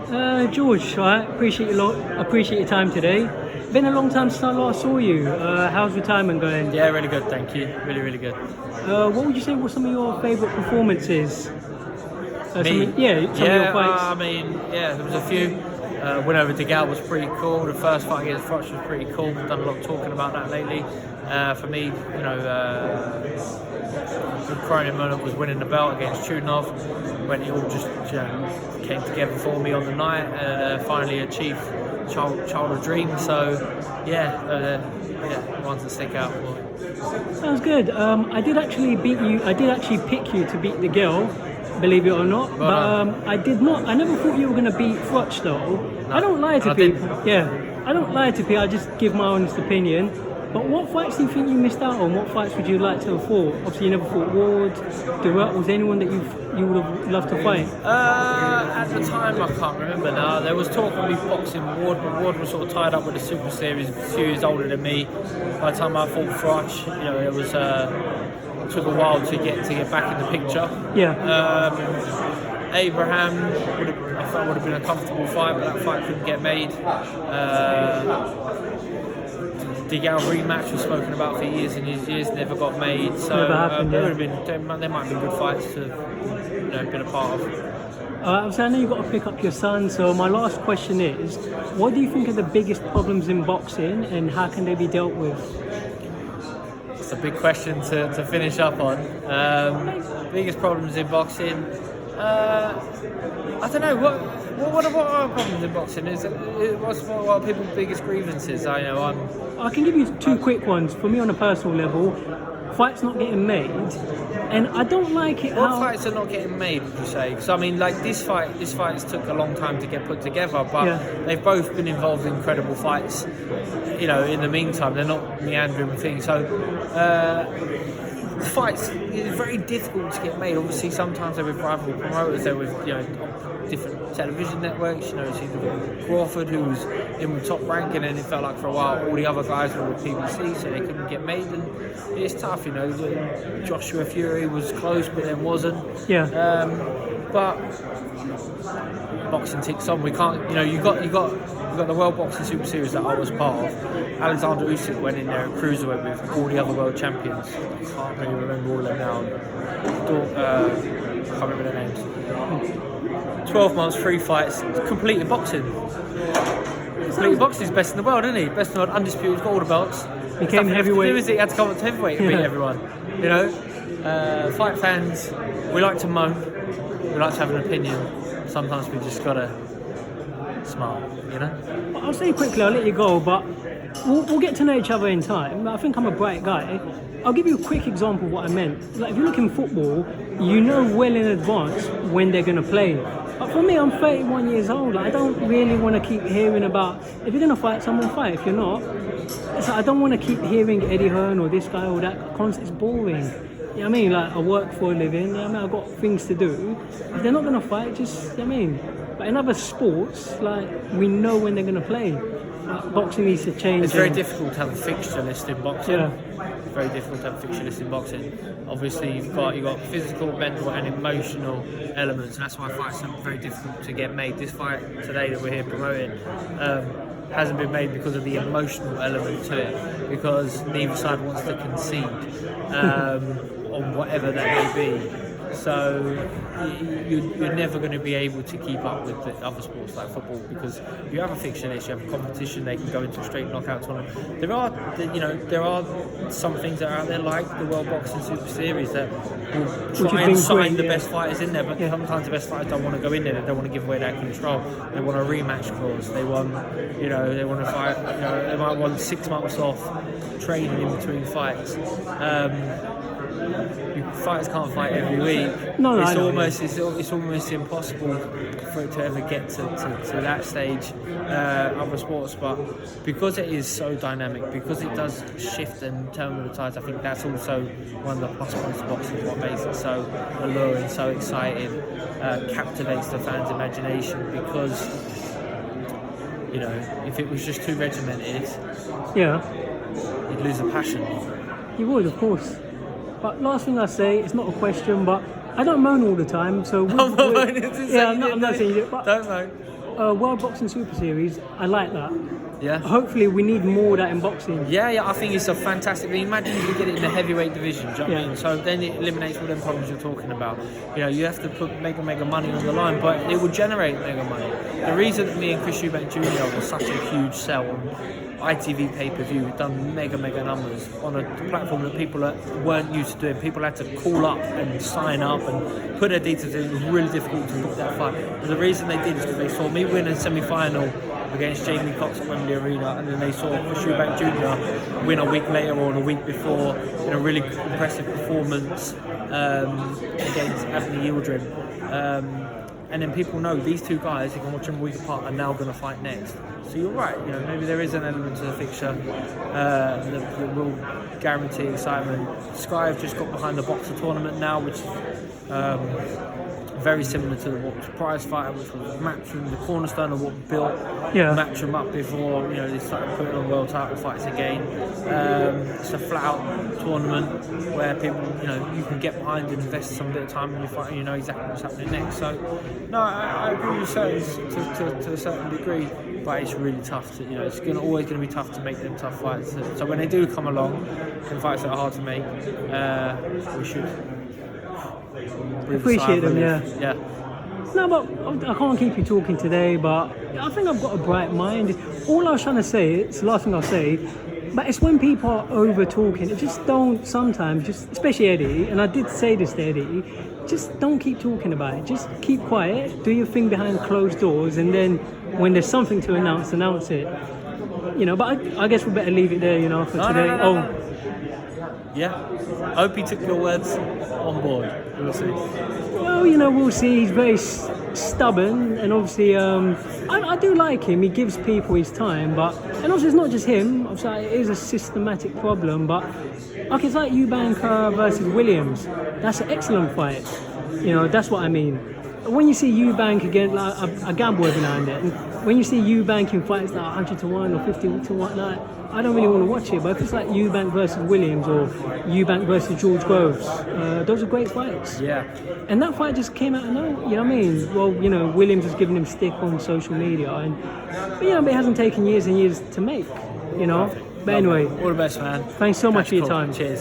George, I appreciate your time today. Been a long time since I last saw you. How's retirement going? Yeah, really good, thank you. Really, really good. What would you say were some of your favourite performances? Me? Some of your fights. There was a few. Win over DeGal was pretty cool. The first fight against Froch was pretty cool. We've done a lot of talking about that lately. For me, the crowning moment was winning the belt against Chudinov, when it all just came together for me on the night and finally achieved childhood dream. So ones that stick out more. Sounds good. I did actually beat you. I did actually pick you to beat the girl, believe it or not. I did not. I never thought you were going to beat Froch though. No, I don't lie to people. Yeah, I don't lie to people. I just give my honest opinion. But what fights do you think you missed out on? What fights would you like to have fought? Obviously, you never fought Ward. Was there anyone that you would have loved to fight? At the time, I can't remember now. There was talk of me boxing Ward, but Ward was sort of tied up with the Super Series, a few years older than me. By the time I fought Froch, it was took a while to get back in the picture. Yeah. Abraham I thought would have been a comfortable fight, but that fight couldn't get made. DeGal rematch was spoken about for years and years, never got made. So never happened, there might have been good fights to been a part of. Obviously, I know you've got to pick up your son, so my last question is, what do you think are the biggest problems in boxing and how can they be dealt with? It's a big question to finish up on. Biggest problems in boxing? I don't know. What are problems in boxing? What are people's biggest grievances? I can give you two quick ones. For me, on a personal level, fights not getting made, and I don't like it. What fights are not getting made? Would you say? Because this fight took a long time to get put together, but they've both been involved in incredible fights. In the meantime, they're not meandering things. So. Fights is very difficult to get made. Obviously, sometimes they're with rival promoters, they're with different television networks. Crawford, who was in the top rank, and then it felt like for a while all the other guys were with PBC, so they couldn't get made. And it's tough, Joshua Fury was close, but then wasn't. Yeah. But boxing ticks on. We can't. You got the World Boxing Super Series that I was part of. Alexander Usyk went in there at cruiserweight with all the other world champions. I can't really remember all of them now. I can't remember their names. 12 months, 3 fights, completed boxing. Completed boxing is best in the world, isn't he? Best in the world, undisputed, got all the belts. Became heavyweight. He had to come up to heavyweight and beat everyone. Fight fans, we like to moan, we like to have an opinion. Sometimes we just gotta smile, I'll say quickly, I'll let you go, but we'll get to know each other in time. I think I'm a bright guy. I'll give you a quick example of what I meant. Like, if you look in football, you know well in advance when they're going to play. But for me, I'm 31 years old. I don't really want to keep hearing about, if you're going to fight someone, fight. If you're not, I don't want to keep hearing Eddie Hearn or this guy or that. It's boring. I work for a living. I've got things to do. If they're not going to fight, But in other sports, we know when they're going to play. Boxing needs to change. It's very difficult to have a fixture list in boxing. Yeah. It's very difficult to have a fixture list in boxing. Obviously, you've got physical, mental, and emotional elements, and that's why fights are very difficult to get made. This fight today that we're here promoting hasn't been made because of the emotional element to it, because neither side wants to concede on whatever that may be. So you're never going to be able to keep up with the other sports like football, because you have a fixture list, you have a competition, they can go into a straight knockout tournament. There are some things that are out there like the World Boxing Super Series that will try and sign the best fighters in there, but sometimes the best fighters don't want to go in there. They don't want to give away that control. They want a rematch clause. They want they want to fight. They might want 6 months off training in between fights. Fighters can't fight every week. It's almost impossible for it to ever get to that stage. Other sports, but because it is so dynamic, because it does shift and turn with the tides, I think that's also one of the plus points of boxing. What makes it so alluring, so exciting, captivates the fans' imagination. Because if it was just too regimented, you'd lose the passion. You would, of course. But last thing I say, it's not a question, but I don't moan all the time, so... I'm not saying it. But don't moan. World Boxing Super Series. I like that. Yeah. Hopefully, we need more of that in boxing. Yeah, I think it's a fantastic thing. Imagine if we get it in the heavyweight division, do you know what I Yeah. mean? So then it eliminates all them problems you're talking about. You know, you have to put mega money on the line, but it will generate mega money. The reason that me and Chris Eubank Jr. was such a huge sell on ITV pay-per-view, we've done mega numbers on a platform that people weren't used to doing. People had to call up and sign up and put their details in. It was really difficult to book that fight. And the reason they did is because they saw me win a semi-final against Jamie Cox at Wembley Arena, and then they saw Chris Eubank Jr. win a week later or a week before in a really impressive performance against Anthony Yildirim. And then people know these two guys, you can watch them a week apart, are now going to fight next. So you're right, you know, maybe there is an element to the fixture that will guarantee excitement. Sky have just got behind the Boxer tournament now, which very similar to the prize fighter, which was Matchroom, the cornerstone of what built Matchroom up before, you know, they started putting on world title fights again. It's a flat-out tournament where people, you know, you can get behind and invest some bit of time in your fight, and you know exactly what's happening next. So, no, I agree with you to a certain degree, but it's really tough to, you know, it's always going to be tough to make them tough fights. So when they do come along, and fights that are hard to make, we should Appreciate them, yeah. No, but I can't keep you talking today, but I think I've got a bright mind. All I was trying to say, it's the last thing I'll say, but it's when people are over talking, it just don't sometimes, just especially Eddie, and I did say this to Eddie, just don't keep talking about it. Just keep quiet, do your thing behind closed doors, and then when there's something to announce it. You know, but I guess we better leave it there, you know, for today. No. Yeah, I hope he took your words on board. We'll see. Well, you know, we'll see. He's very stubborn, and obviously, I do like him. He gives people his time, and obviously, it's not just him. Obviously, it is a systematic problem. But okay, it's like Eubank versus Williams. That's an excellent fight. You know, that's what I mean. When you see Eubank again, like I gamble every now and then. When you see Eubank in fights like 100 to 1 or 50 to 1, like, I don't really want to watch it. But if it's like Eubank versus Williams or Eubank versus George Groves, those are great fights. Yeah. And that fight just came out of nowhere. You know what I mean? Well, you know, Williams was giving him stick on social media, but you know, it hasn't taken years and years to make. You know. But anyway, all the best, man. Thanks so much for your Cool. time. Cheers.